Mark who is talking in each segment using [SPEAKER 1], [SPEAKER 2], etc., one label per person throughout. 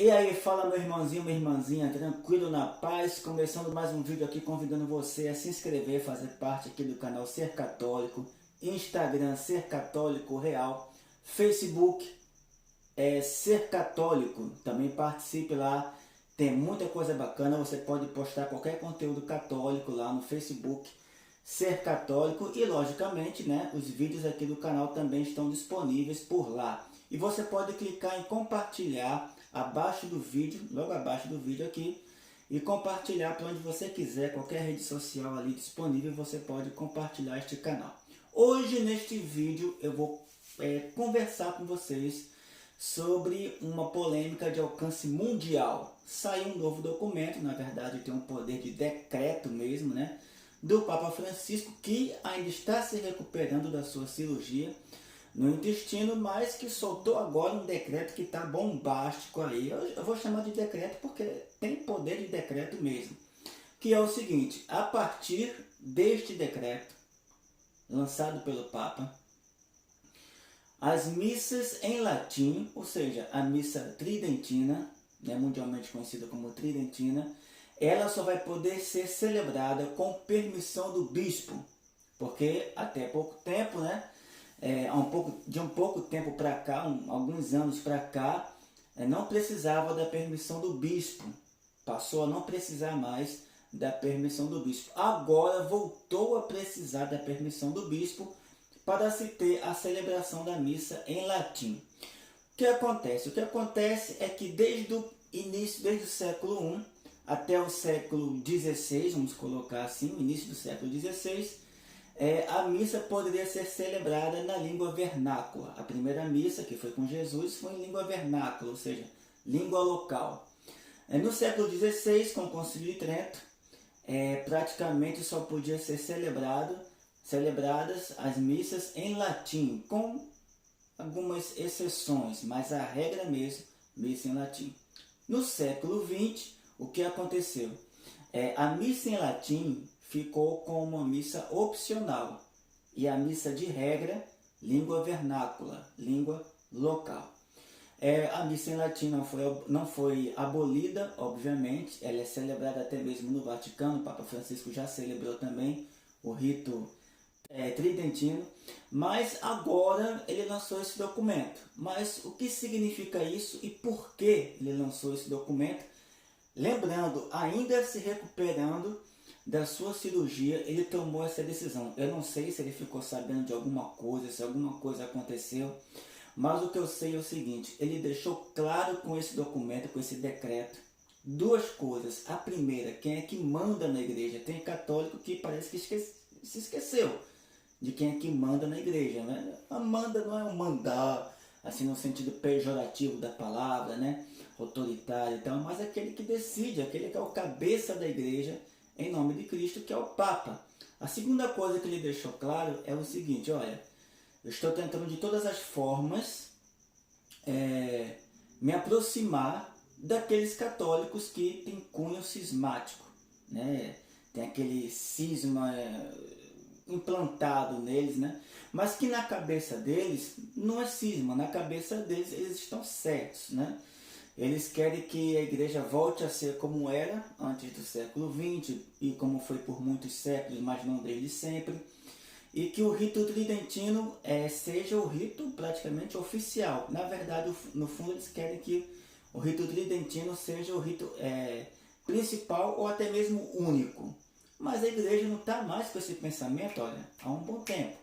[SPEAKER 1] E aí, fala meu irmãozinho, minha irmãzinha, tranquilo, na paz? Começando mais um vídeo aqui, convidando você a se inscrever, fazer parte aqui do canal Ser Católico, Instagram Ser Católico Real, Facebook Ser Católico, também participe lá, tem muita coisa bacana, você pode postar qualquer conteúdo católico lá no Facebook Ser Católico e logicamente, né, os vídeos aqui do canal também estão disponíveis por lá. E você pode clicar em compartilhar abaixo do vídeo, logo abaixo do vídeo aqui, e compartilhar para onde você quiser, qualquer rede social ali disponível, você pode compartilhar este canal. Hoje neste vídeo eu vou conversar com vocês sobre uma polêmica de alcance mundial. Saiu um novo documento, na verdade tem um poder de decreto mesmo, né, do Papa Francisco, que ainda está se recuperando da sua cirurgia no intestino, mas que soltou agora um decreto que está bombástico aí. Eu vou chamar de decreto porque tem poder de decreto mesmo. Que é o seguinte: a partir deste decreto, lançado pelo Papa, as missas em latim, ou seja, a missa tridentina, né, mundialmente conhecida como tridentina, ela só vai poder ser celebrada com permissão do bispo, porque até pouco tempo, né, de um pouco tempo para cá, alguns anos para cá, não precisava da permissão do bispo, passou a não precisar mais da permissão do bispo. Agora voltou a precisar da permissão do bispo para se ter a celebração da missa em latim. O que acontece? O que acontece é que desde o início, desde o século I até o século XVI, vamos colocar assim, o início do século XVI, a missa poderia ser celebrada na língua vernácula. A primeira missa, que foi com Jesus, foi em língua vernácula, ou seja, língua local. No século XVI, com o Concílio de Trento, praticamente só podia ser celebradas as missas em latim, com algumas exceções, mas a regra mesmo, missa em latim. No século XX, o que aconteceu? A missa em latim ficou como uma missa opcional e a missa de regra, língua vernácula, língua local. A missa em latim não foi abolida, obviamente, ela é celebrada até mesmo no Vaticano. O Papa Francisco já celebrou também o rito tridentino, mas agora ele lançou esse documento. Mas o que significa isso e por que ele lançou esse documento? Lembrando, ainda se recuperando da sua cirurgia, ele tomou essa decisão. Eu não sei se ele ficou sabendo de alguma coisa, se alguma coisa aconteceu, mas o que eu sei é o seguinte: ele deixou claro com esse documento, com esse decreto, duas coisas. A primeira, quem é que manda na igreja? Tem católico que parece que se esqueceu de quem é que manda na igreja, né? A manda não é um mandar, assim no sentido pejorativo da palavra, né? Autoritário e tal, mas aquele que decide, aquele que é o cabeça da igreja em nome de Cristo, que é o Papa. A segunda coisa que ele deixou claro é o seguinte: olha, eu estou tentando de todas as formas me aproximar daqueles católicos que têm cunho cismático, né? Tem aquele cisma implantado neles, né? Mas que na cabeça deles não é cisma, na cabeça deles eles estão certos, né? Eles querem que a igreja volte a ser como era antes do século XX e como foi por muitos séculos, mas não desde sempre, e que o rito tridentino seja o rito praticamente oficial. Na verdade, no fundo, eles querem que o rito tridentino seja o rito principal ou até mesmo único. Mas a igreja não está mais com esse pensamento, olha, há um bom tempo.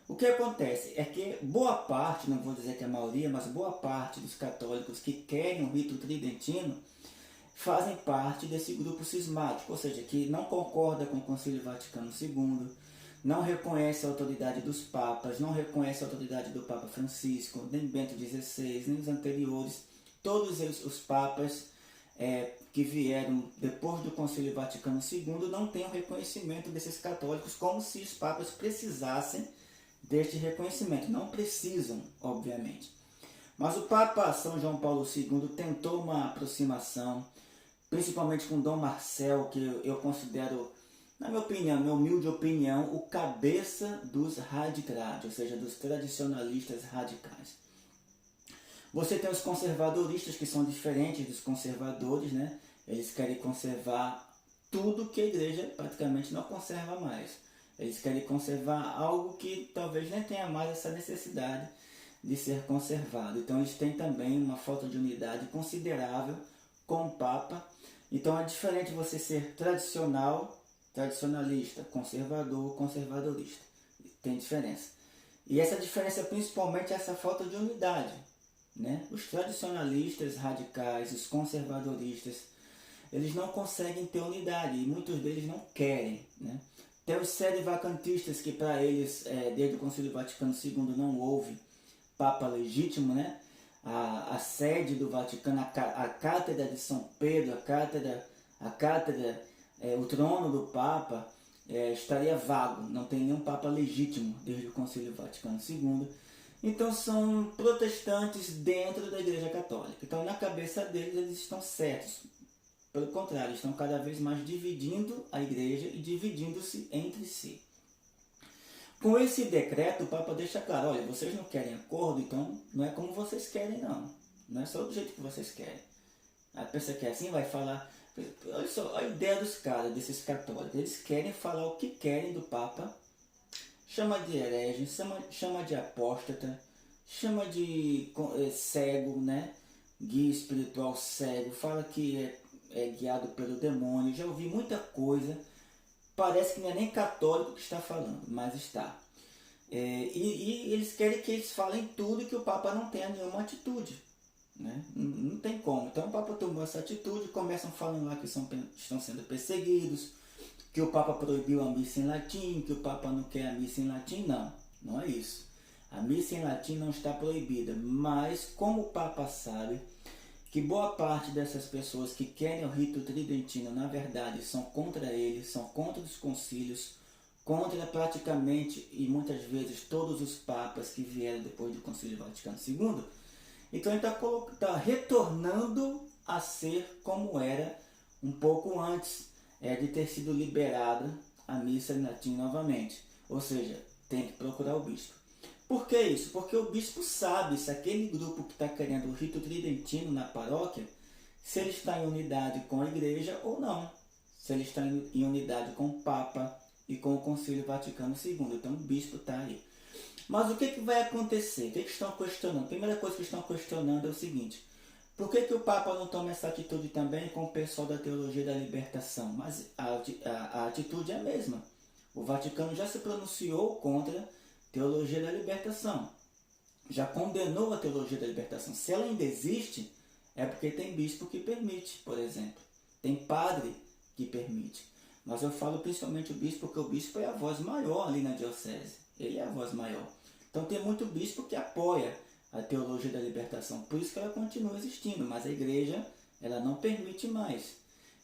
[SPEAKER 1] O que acontece é que boa parte, não vou dizer que a maioria, mas boa parte dos católicos que querem o rito tridentino fazem parte desse grupo cismático, ou seja, que não concorda com o Concílio Vaticano II, não reconhece a autoridade dos papas, não reconhece a autoridade do Papa Francisco, nem Bento XVI, nem os anteriores. Todos os papas que vieram depois do Concílio Vaticano II não têm o reconhecimento desses católicos, como se os papas precisassem deste reconhecimento. Não precisam, obviamente. Mas o Papa São João Paulo II tentou uma aproximação, principalmente com Dom Marcel, que eu considero, na minha opinião, minha humilde opinião, o cabeça dos radicais, ou seja, dos tradicionalistas radicais. Você tem os conservadoristas, que são diferentes dos conservadores, né? Eles querem conservar tudo que a igreja praticamente não conserva mais. Eles querem conservar algo que talvez nem tenha mais essa necessidade de ser conservado. Então eles têm também uma falta de unidade considerável com o Papa. Então é diferente você ser tradicionalista, conservador, conservadorista. Tem diferença. E essa diferença principalmente é essa falta de unidade, né? Os tradicionalistas radicais, os conservadoristas, eles não conseguem ter unidade e muitos deles não querem, né? Tem os sedevacantistas que para eles, desde o Concílio Vaticano II, não houve Papa legítimo, né? A sede do Vaticano, a cátedra de São Pedro, a cátedra, o trono do Papa estaria vago, não tem nenhum Papa legítimo desde o Concílio Vaticano II. Então são protestantes dentro da Igreja Católica. Então na cabeça deles eles estão certos. Pelo contrário, estão cada vez mais dividindo a Igreja e dividindo-se entre si. Com esse decreto, o Papa deixa claro, olha, vocês não querem acordo, então não é como vocês querem, não. Não é só do jeito que vocês querem. A pessoa que é assim vai falar... Olha só a ideia dos caras, desses católicos. Eles querem falar o que querem do Papa, chama de herege, chama de apóstata, chama de cego, né? Guia espiritual cego, fala que é guiado pelo demônio. Já ouvi muita coisa. Parece que não é nem católico que está falando, mas está. E eles querem que eles falem tudo e que o Papa não tenha nenhuma atitude, né? Não tem como. Então o Papa tomou essa atitude, começam falando lá que estão sendo perseguidos, que o Papa proibiu a missa em latim, que o Papa não quer a missa em latim. Não, não é isso. A missa em latim não está proibida, mas como o Papa sabe que boa parte dessas pessoas que querem o rito tridentino, na verdade, são contra ele, são contra os concílios, contra praticamente e muitas vezes todos os papas que vieram depois do Concílio Vaticano II. Então ele está retornando a ser como era um pouco antes de ter sido liberada a missa em latim novamente. Ou seja, tem que procurar o bispo. Por que isso? Porque o bispo sabe se aquele grupo que está querendo o rito tridentino na paróquia, se ele está em unidade com a igreja ou não. Se ele está em unidade com o Papa e com o Concílio Vaticano II. Então o bispo está aí. Mas o que vai acontecer? O que estão questionando? A primeira coisa que estão questionando é o seguinte: por que o Papa não toma essa atitude também com o pessoal da teologia da libertação? Mas a atitude é a mesma. O Vaticano já se pronunciou contra teologia da libertação. Já condenou a teologia da libertação. Se ela ainda existe, é porque tem bispo que permite, por exemplo. Tem padre que permite. Mas eu falo principalmente o bispo, porque o bispo é a voz maior ali na diocese. Ele é a voz maior. Então tem muito bispo que apoia a teologia da libertação. Por isso que ela continua existindo. Mas a igreja, ela não permite mais.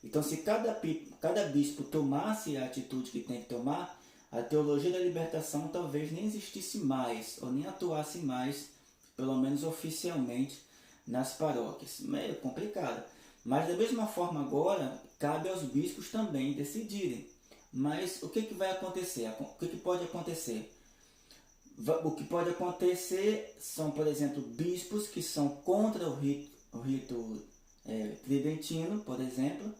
[SPEAKER 1] Então se cada bispo tomasse a atitude que tem que tomar, a teologia da libertação talvez nem existisse mais, ou nem atuasse mais, pelo menos oficialmente, nas paróquias. Meio complicado. Mas da mesma forma agora, cabe aos bispos também decidirem. Mas o que vai acontecer? O que pode acontecer? O que pode acontecer são, por exemplo, bispos que são contra o rito tridentino, por exemplo,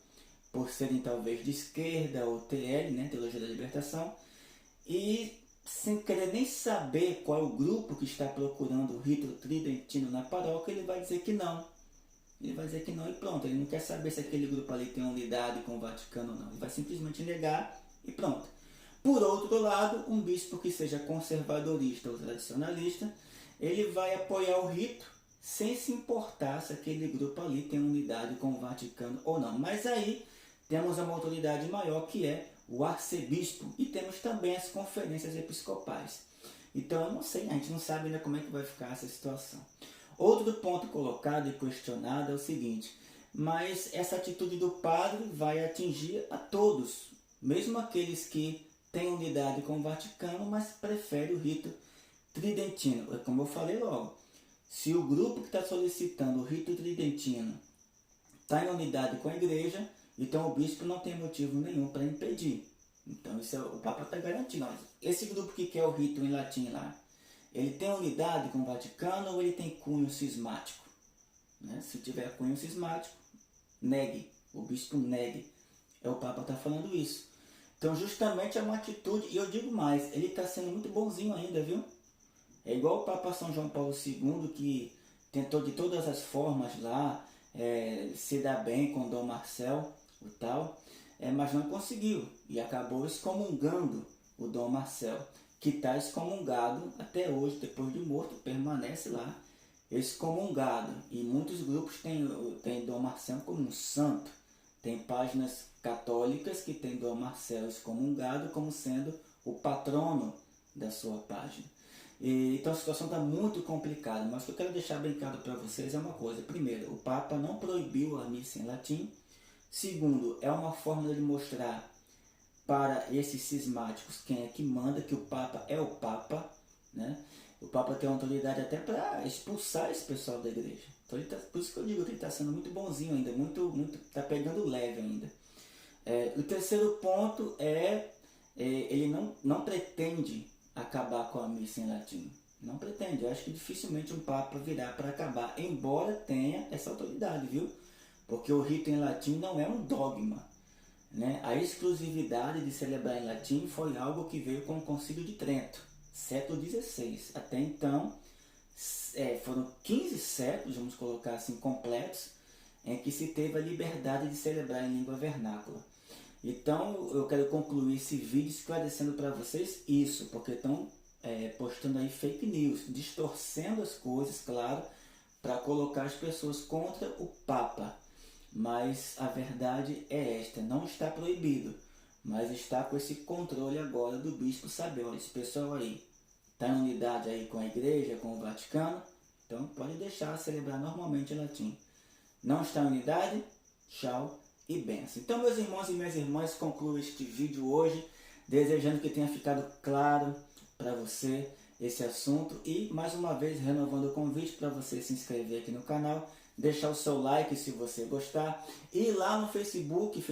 [SPEAKER 1] por serem talvez de esquerda ou TL, né, Teologia da Libertação, e sem querer nem saber qual é o grupo que está procurando o rito tridentino na paróquia, ele vai dizer que não. Ele vai dizer que não e pronto. Ele não quer saber se aquele grupo ali tem unidade com o Vaticano ou não. Ele vai simplesmente negar e pronto. Por outro lado, um bispo que seja conservadorista ou tradicionalista, ele vai apoiar o rito sem se importar se aquele grupo ali tem unidade com o Vaticano ou não. Mas aí temos uma autoridade maior, que é o arcebispo, e temos também as conferências episcopais. Então eu não sei, a gente não sabe ainda como é que vai ficar essa situação. Outro ponto colocado e questionado é o seguinte: mas essa atitude do padre vai atingir a todos, mesmo aqueles que têm unidade com o Vaticano, mas preferem o rito tridentino. É como eu falei logo, se o grupo que está solicitando o rito tridentino está em unidade com a igreja, então o bispo não tem motivo nenhum para impedir. Então isso o Papa está garantindo. Esse grupo que quer o rito em latim lá, ele tem unidade com o Vaticano ou ele tem cunho cismático? Né? Se tiver cunho cismático, negue, o bispo negue. O Papa está falando isso. Então justamente é uma atitude, e eu digo mais, ele está sendo muito bonzinho ainda, viu? É igual o Papa São João Paulo II, que tentou de todas as formas lá se dar bem com Dom Marcel, o tal, mas não conseguiu, e acabou excomungando o Dom Marcel, que está excomungado até hoje, depois de morto, permanece lá excomungado. E muitos grupos têm Dom Marcel como um santo. Tem páginas católicas que tem Dom Marcel excomungado como sendo o patrono da sua página. Então a situação está muito complicada, mas o que eu quero deixar bem claro para vocês é uma coisa. Primeiro, o Papa não proibiu a missa em latim. Segundo, é uma forma de mostrar para esses cismáticos quem é que manda, que o Papa é o Papa, né? O Papa tem autoridade até para expulsar esse pessoal da igreja. Então por isso que eu digo que ele está sendo muito bonzinho ainda, está pegando leve ainda. O terceiro ponto ele não pretende acabar com a missa em latim. Não pretende. Eu acho que dificilmente um Papa virá para acabar, embora tenha essa autoridade, viu? Porque o rito em latim não é um dogma. Né? A exclusividade de celebrar em latim foi algo que veio com o Concílio de Trento, século XVI. Até então, foram 15 séculos, vamos colocar assim, completos, em que se teve a liberdade de celebrar em língua vernácula. Então, eu quero concluir esse vídeo esclarecendo para vocês isso, porque estão postando aí fake news, distorcendo as coisas, claro, para colocar as pessoas contra o Papa. Mas a verdade é esta, não está proibido, mas está com esse controle agora do bispo saber, olha, esse pessoal aí está em unidade aí com a igreja, com o Vaticano, então pode deixar celebrar normalmente em latim. Não está em unidade? Tchau e benção. Então, meus irmãos e minhas irmãs, concluo este vídeo hoje, desejando que tenha ficado claro para você esse assunto e, mais uma vez, renovando o convite para você se inscrever aqui no canal, deixar o seu like se você gostar, e lá no Facebook,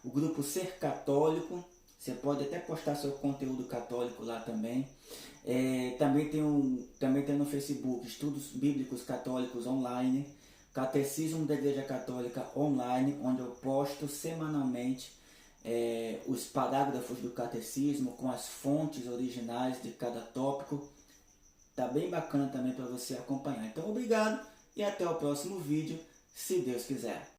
[SPEAKER 1] o grupo Ser Católico, você pode até postar seu conteúdo católico lá também. Também tem no Facebook Estudos Bíblicos Católicos Online, Catecismo da Igreja Católica Online, onde eu posto semanalmente os parágrafos do catecismo com as fontes originais de cada tópico. Tá bem bacana também para você acompanhar. Então, obrigado e até o próximo vídeo, se Deus quiser.